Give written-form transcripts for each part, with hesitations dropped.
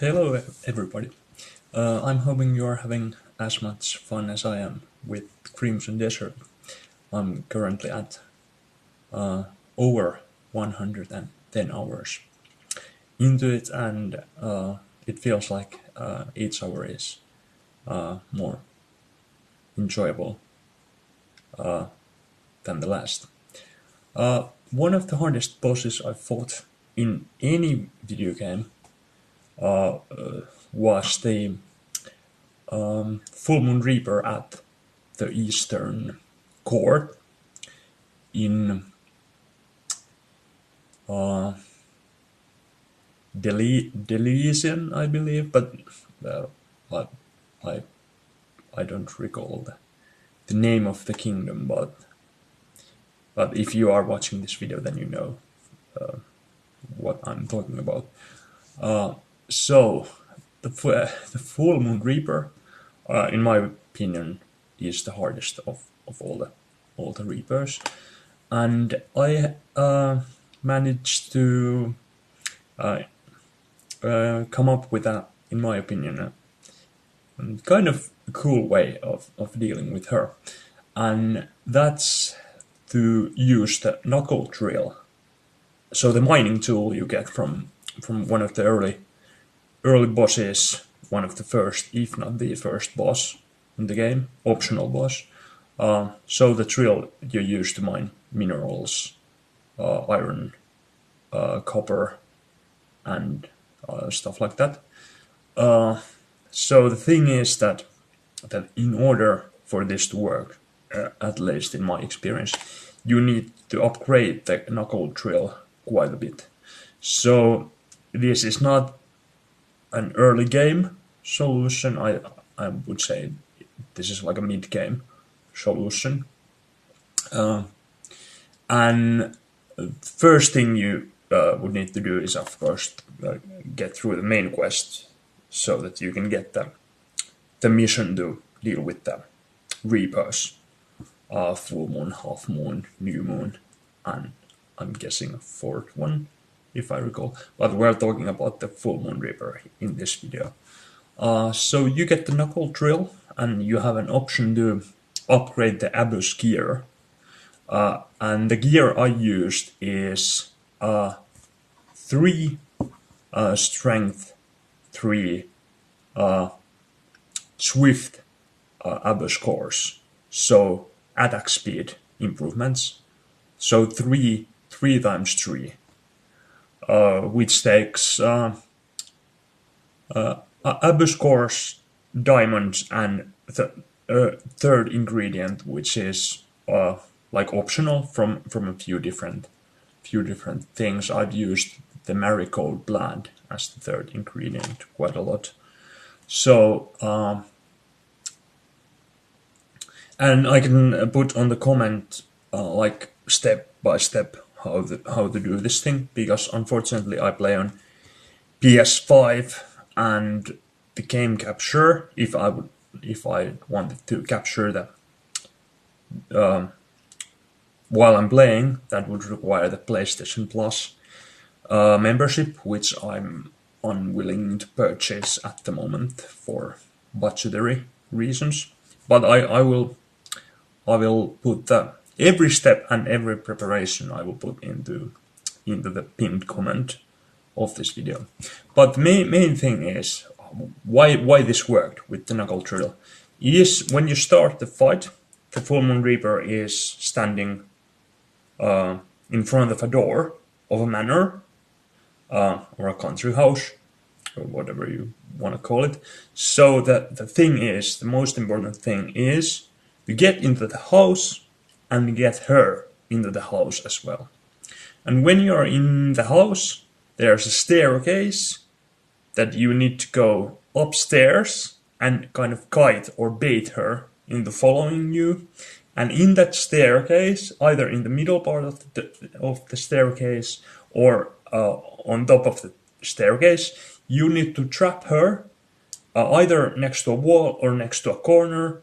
Hello everybody. I'm hoping you're having as much fun as I am with Crimson Desert. I'm currently at over 110 hours into it, and it feels like each hour is more enjoyable than the last. One of the hardest bosses I've fought in any video game was the Full Moon Reaper at the Eastern Court in Delician, I believe, but I, I, I don't recall the name of the kingdom, but if you are watching this video, then you know what I'm talking about. So, the Full Moon Reaper, in my opinion, is the hardest of all the Reapers, and I managed to come up with a, in my opinion, a kind of cool way of dealing with her, and that's to use the knuckle drill. So the mining tool you get from one of the early bosses, one of the first, if not the first boss in the game, optional boss. So the drill you use to mine minerals, iron, copper, and stuff like that. So the thing is that in order for this to work, at least in my experience, you need to upgrade the knuckle drill quite a bit. So this is not an early game solution. I would say this is like a mid game solution. And first thing you would need to do is, of course, get through the main quest so that you can get the mission to deal with the Reapers. Full moon, half moon, new moon, and I'm guessing a fourth one, if I recall. But we're talking about the Full Moon Reaper in this video. So you get the knuckle drill, and you have an option to upgrade the Abyss gear. And the gear I used is 3 strength, 3 swift Abyss cores. So attack speed improvements. So 3 times 3, which takes Abyss cores, diamonds, and the third ingredient, which is like optional from a few different things. I've used the marigold plant as the third ingredient quite a lot. So and I can put on the comment like step by step how to do this thing, because unfortunately I play on PS5 and the game capture, if I wanted to capture the while I'm playing, that would require the PlayStation Plus membership, which I'm unwilling to purchase at the moment for budgetary reasons. But I will put every step and every preparation I will put into the pinned comment of this video. But the main thing is why this worked with the knuckle drill is when you start the fight, the Full Moon Reaper is standing in front of a door of a manor or a country house, or whatever you want to call it. So the thing is, the most important thing is you get into the house and get her into the house as well. And when you're in the house, there's a staircase that you need to go upstairs and kind of guide or bait her into following you. And in that staircase, either in the middle part of the staircase or on top of the staircase, you need to trap her either next to a wall or next to a corner.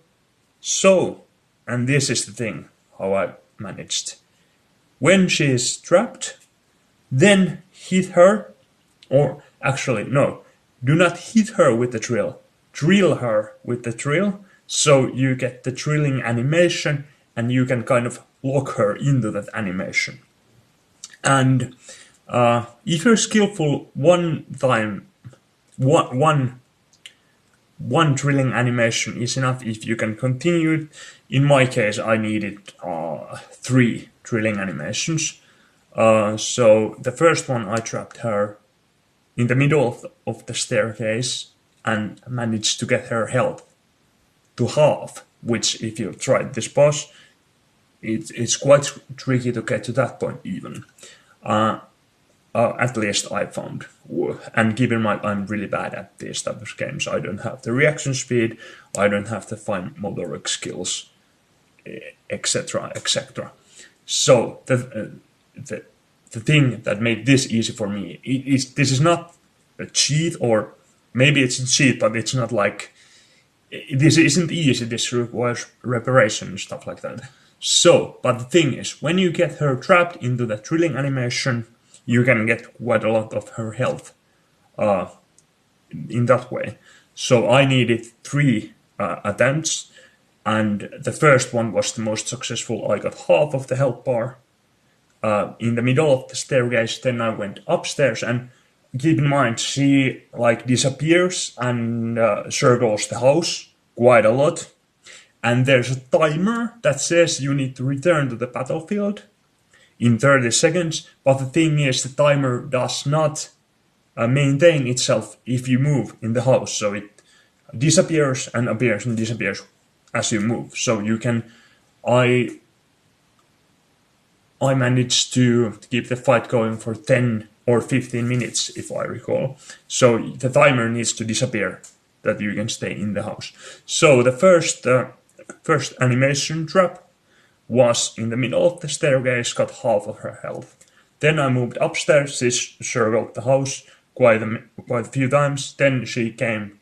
So, and this is the thing, how I managed. When she is trapped, then hit her, or actually no, do not hit her with the drill. Drill her with the drill, so you get the drilling animation and you can kind of lock her into that animation. And if you're skillful, one drilling animation is enough if you can continue it. In my case, I needed 3 drilling animations. So the first one, I trapped her in the middle of the staircase and managed to get her health to half, which if you tried this boss, it's quite tricky to get to that point even. At least I found. And keep in mind, I'm really bad at these type of games. I don't have the reaction speed, I don't have the fine motoric skills, etc., etc. So the thing that made this easy for me is this is not a cheat, or maybe it's a cheat, but it's not like this isn't easy. This requires reparation and stuff like that. So, but the thing is, when you get her trapped into the drilling animation, you can get quite a lot of her health in that way. So I needed 3 attempts, and the first one was the most successful. I got half of the health bar in the middle of the staircase. Then I went upstairs, and keep in mind, she like disappears and circles the house quite a lot. And there's a timer that says you need to return to the battlefield in 30 seconds, but the thing is, the timer does not maintain itself if you move in the house, so it disappears and appears and disappears as you move. So you can, I managed to keep the fight going for 10 or 15 minutes, if I recall. So the timer needs to disappear that you can stay in the house. So the first animation trap was in the middle of the staircase, got half of her health. Then I moved upstairs, she circled the house quite a few times. Then she came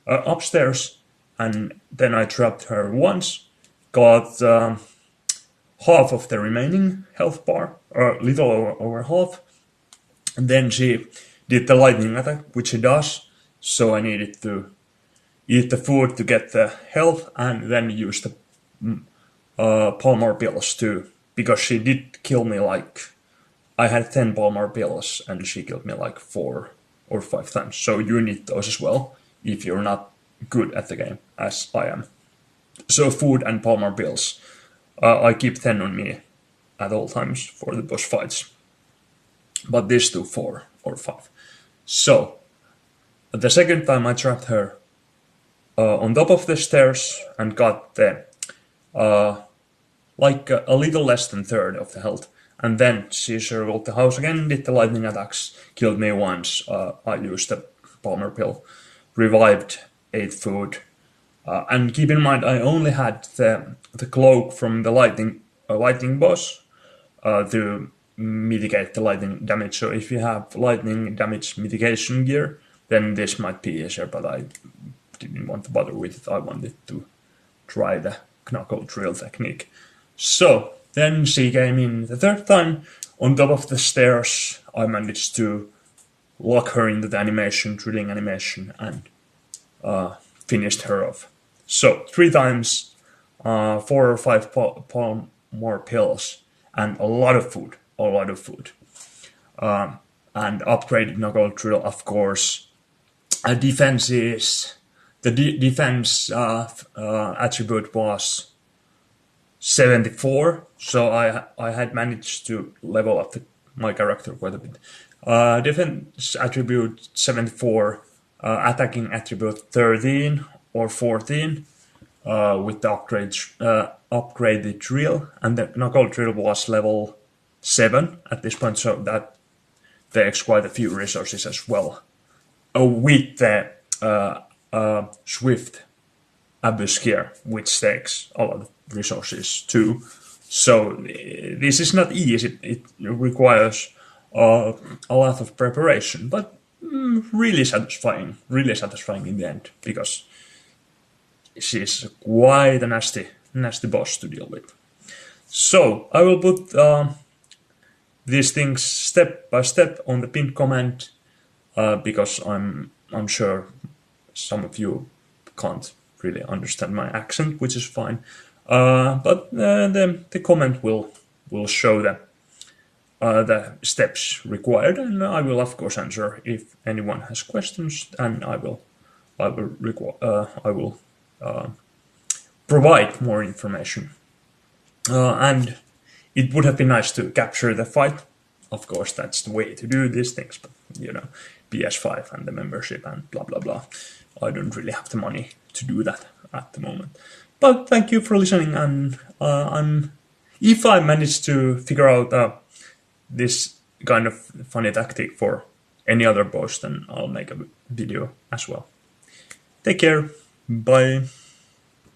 upstairs, and then I trapped her once, got half of the remaining health bar, or a little over half. And then she did the lightning attack, which she does, so I needed to eat the food to get the health, and then use the Palmar pills too, because she did kill me like, I had 10 Palmar pills and she killed me like 4 or 5 times. So you need those as well if you're not good at the game, as I am. So food and Palmar pills, I keep 10 on me at all times for the boss fights. But this do 4 or 5. So the second time I trapped her on top of the stairs and got the like a little less than third of the health, and then she circled the house again, did the lightning attacks, killed me once. I used the Palmer pill, revived, ate food, and keep in mind I only had the cloak from the lightning boss to mitigate the lightning damage. So if you have lightning damage mitigation gear, then this might be easier, but I didn't want to bother with it. I wanted to try the knuckle drill technique. So then she came in the third time on top of the stairs. I managed to lock her into the animation, drilling animation, and finished her off. So 3 times, 4 or 5 more pills, and a lot of food. And upgraded knuckle drill, of course. Defense is the defense attribute was 74, so I had managed to level up my character quite a bit. Defense attribute 74, attacking attribute 13 or 14 with the upgraded drill, and the knuckle drill was level 7 at this point, so that takes quite a few resources as well. With the swift abyss gear, which takes a lot of resources too. So this is not easy. It requires a lot of preparation, but really satisfying in the end, because she's quite a nasty boss to deal with. So I will put these things step by step on the pinned comment, because I'm I'm sure some of you can't really understand my accent, which is fine. But the comment will show the steps required, and I will of course answer if anyone has questions, and I will provide more information. And it would have been nice to capture the fight. Of course, that's the way to do these things, but PS5 and the membership and blah blah blah. I don't really have the money to do that at the moment. But thank you for listening, and if I manage to figure out this kind of funny tactic for any other boss, then I'll make a video as well. Take care. Bye.